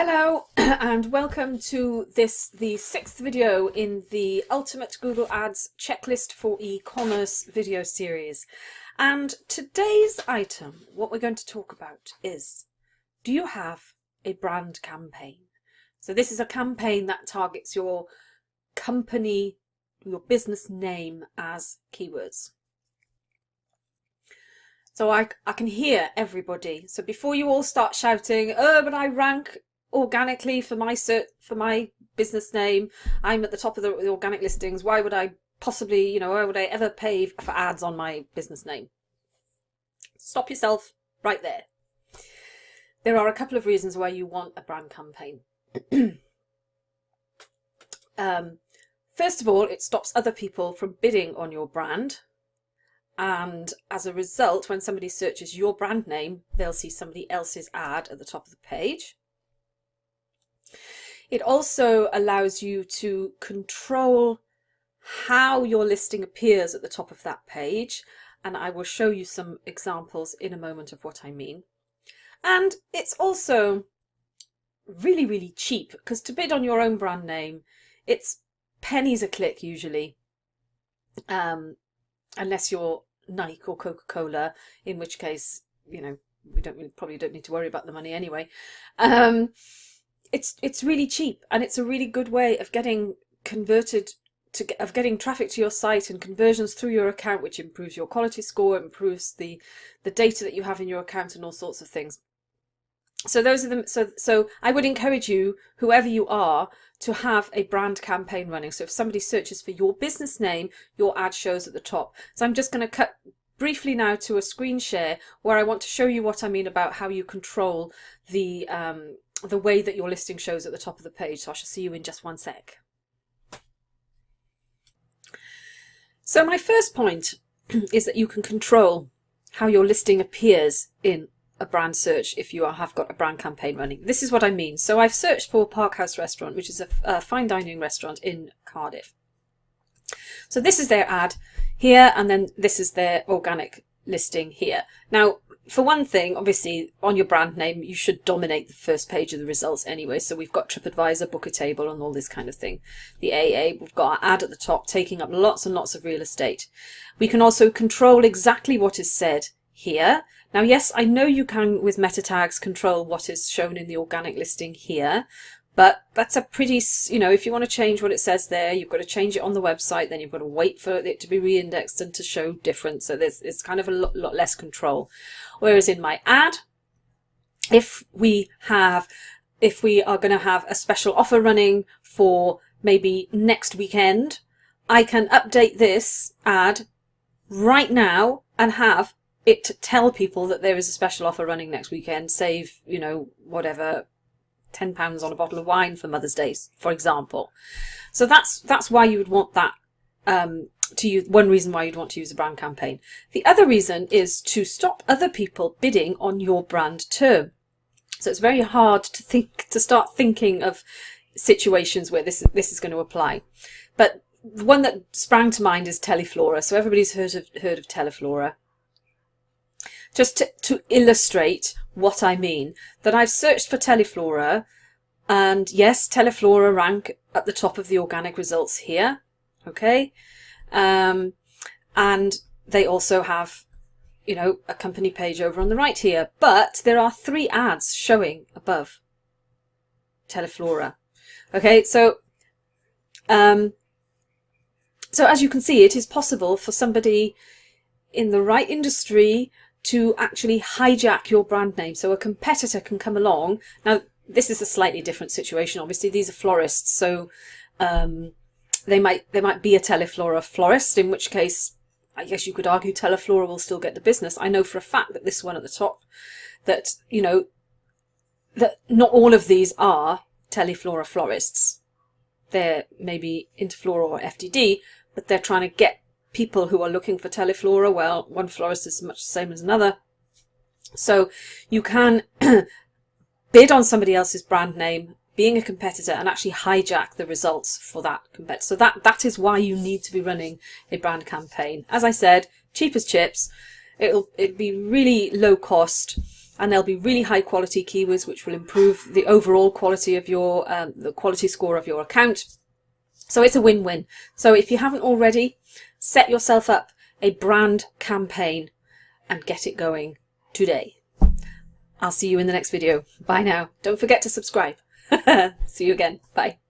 Hello and welcome to the 6th video in the Ultimate Google Ads Checklist for E-commerce video series. And today's item, what we're going to talk about is, do you have a brand campaign? So this is a campaign that targets your company, your business name as keywords. So I can hear everybody. So before you all start shouting, oh, but I rank organically for my business name, I'm at the top of the organic listings, why would I possibly, why would I ever pay for ads on my business name? Stop yourself right there. There are a couple of reasons why you want a brand campaign. First of all, it stops other people from bidding on your brand. And as a result, when somebody searches your brand name, they'll see somebody else's ad at the top of the page. It also allows you to control how your listing appears at the top of that page. And I will show you some examples in a moment of what I mean. And it's also really, really cheap, because to bid on your own brand name, it's pennies a click usually. Unless you're Nike or Coca-Cola, in which case, we probably don't need to worry about the money anyway. It's really cheap, and it's a really good way of getting getting traffic to your site and conversions through your account, which improves your quality score, improves the data that you have in your account, and all sorts of things. So those are the so I would encourage you, whoever you are, to have a brand campaign running. So if somebody searches for your business name, your ad shows at the top. So I'm just going to cut briefly now to a screen share where I want to show you what I mean about how you control the way that your listing shows at the top of the page. So I shall see you in just one sec. So my first point is that you can control how your listing appears in a brand search if you have got a brand campaign running. This is what I mean. So I've searched for Parkhouse Restaurant, which is a fine dining restaurant in Cardiff. So this is their ad here, and then this is their organic listing here. Now, for one thing, obviously on your brand name, you should dominate the first page of the results anyway. So we've got TripAdvisor, Book a Table, and all this kind of thing. The AA, we've got our ad at the top taking up lots and lots of real estate. We can also control exactly what is said here. Now, yes, I know you can, with meta tags, control what is shown in the organic listing here, but that's a pretty, if you want to change what it says there, you've got to change it on the website, then you've got to wait for it to be re-indexed and to show different. So it's kind of a lot less control. Whereas in my ad, if we are going to have a special offer running for maybe next weekend, I can update this ad right now and have it to tell people that there is a special offer running next weekend, save, whatever, £10 on a bottle of wine for Mother's Day, for example. So that's why you would want that to use. One reason why you'd want to use a brand campaign. The other reason is to stop other people bidding on your brand term. So it's very hard to start thinking of situations where this is going to apply. But the one that sprang to mind is Teleflora. So everybody's heard of Teleflora. Just to illustrate what I mean, that I've searched for Teleflora, and yes, Teleflora rank at the top of the organic results here, okay? And they also have, a company page over on the right here, but there are 3 ads showing above Teleflora, okay? So as you can see, it is possible for somebody in the right industry to actually hijack your brand name. So a competitor can come along. Now, this is a slightly different situation. Obviously, these are florists, so they might be a Teleflora florist, in which case, I guess you could argue Teleflora will still get the business. I know for a fact that this one at the top, that, that not all of these are Teleflora florists. They're maybe Interflora or FDD, but they're trying to get people who are looking for Teleflora. Well, one florist is much the same as another. So you can bid on somebody else's brand name, being a competitor, and actually hijack the results for that competitor. So that is why you need to be running a brand campaign. As I said, cheap as chips. It'd be really low cost. and they'll be really high quality keywords which will improve the overall quality of your the quality score of your account. So it's a win-win. So if you haven't already, set yourself up a brand campaign and get it going today. I'll see you in the next video. Bye now. Don't forget to subscribe. See you again. Bye.